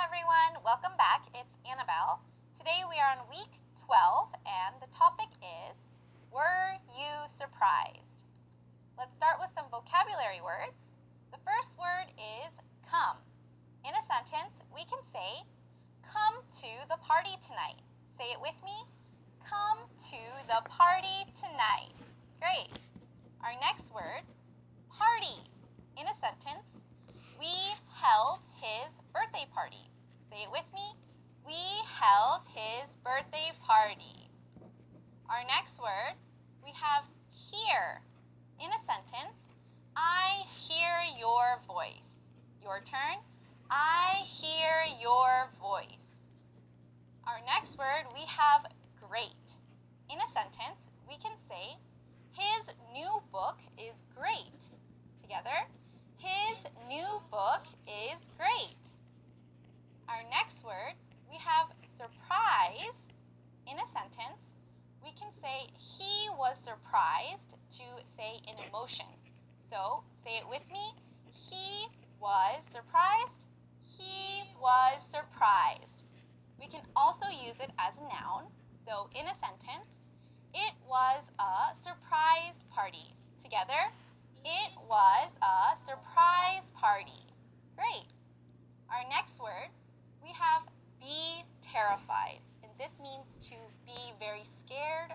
everyone, welcome back. It's Annabelle. Today we are on week 12 and the topic is, were you surprised? Let's start with some vocabulary words. The first word is come. In a sentence, we can say, come to the party tonight. Say it with me. Come to the party tonight. Great. Our next word, party. In a sentence, we held his birthday party. Say it with me. We held his birthday party. Our next word, we have hear. In a sentence, I hear your voice. Your turn. I hear your voice. Our next word, we have great. In a sentence, we can say, his new book is great. Together, his new book is great. Our next word, we have surprise. In a sentence, we can say he was surprised to say an emotion. So, say it with me. He was surprised. He was surprised. We can also use it as a noun. So, in a sentence, it was a surprise party. Together, it was a surprise party. Great. Our next word, we have be terrified. And this means to be very scared.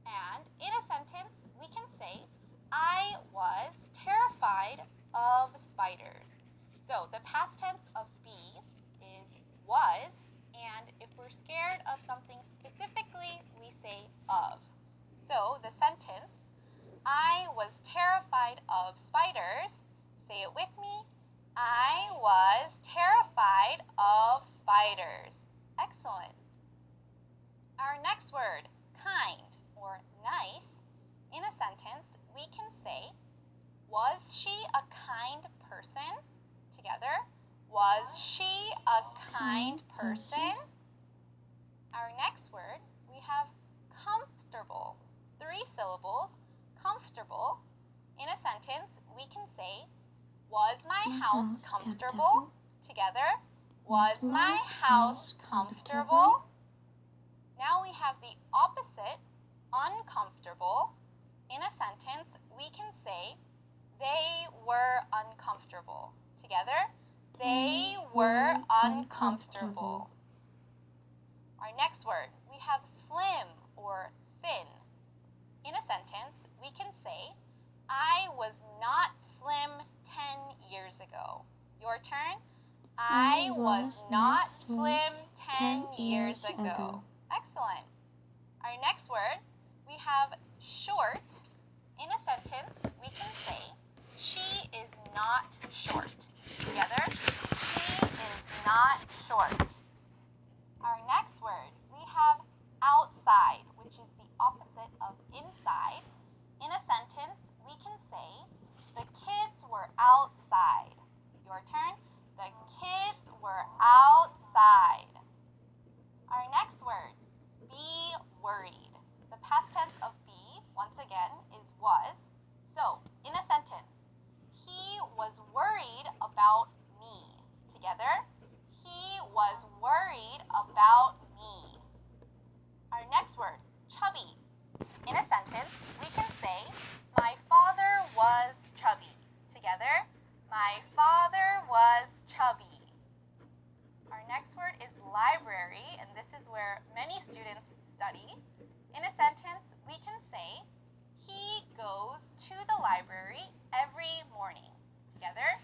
And in a sentence, we can say, I was terrified of spiders. So the past tense of be is was. And if we're scared of something specifically, we say of. So the sentence, I was terrified of spiders. Say it with me. I was terrified of spiders. Excellent. Our next word, kind or nice. In a sentence, we can say, was she a kind person? Together, was she a kind person? Our next word, we have comfortable. 3 syllables, comfortable. In a sentence, we can say, was my house comfortable? Together, was my house comfortable? Now we have the opposite, uncomfortable. In a sentence, we can say, they were uncomfortable. Together, they were uncomfortable. Our next word, we have slim or thin. In a sentence, we can say, I was not slim 10 years ago. Your turn. I was not slim 10 years ago. Excellent. Our next word, we have short. In a sentence, we can say, she is not short. Together, she is not short. Our next word, we have outside, which is the opposite of inside. In a sentence, we can say, the kids were outside. Your turn. The kids were outside. Our next word, be worried. The past tense of be, once again, is was. So, in a sentence, he was worried about me. Together, he was worried about me. Our next word, chubby. In a sentence, we can say, my father was chubby. Together, my father was chubby. Our next word is library, and this is where many students study. In a sentence, we can say, he goes to the library every morning. Together,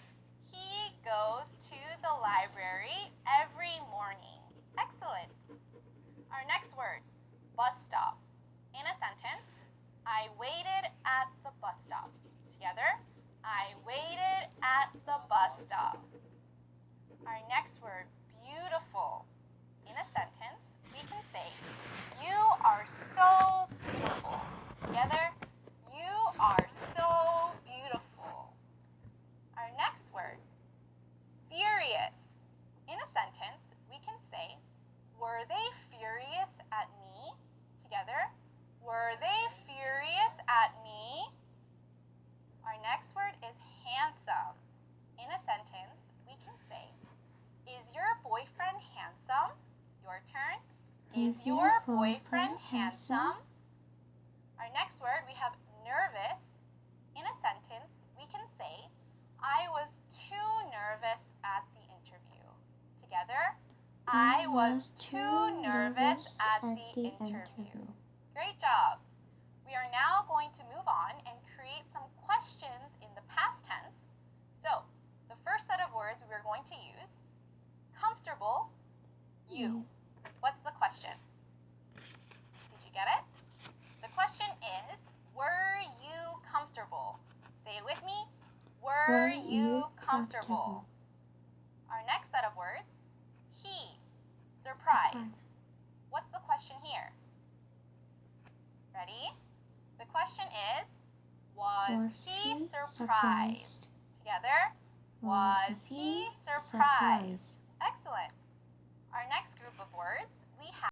he goes to the library every morning. Excellent. Our next word, bus stop. In a sentence, I waited at the bus stop. Together, I waited at the bus stop. Our next word, beautiful. In a sentence, we can say, you are so beautiful. Together, you are so beautiful. Our next word, furious. Is your boyfriend handsome? Our next word, we have nervous. In a sentence, we can say, I was too nervous at the interview. Together, I was too nervous at the interview. Great job. We are now going to move on and create some questions in the past tense. So, the first set of words we're going to use, comfortable, you. What's the question? Did you get it? The question is, were you comfortable? Say it with me. Were you comfortable? Our next set of words, he, surprised. What's the question here? Ready? The question is, was he surprised? Together, was he surprised? Excellent.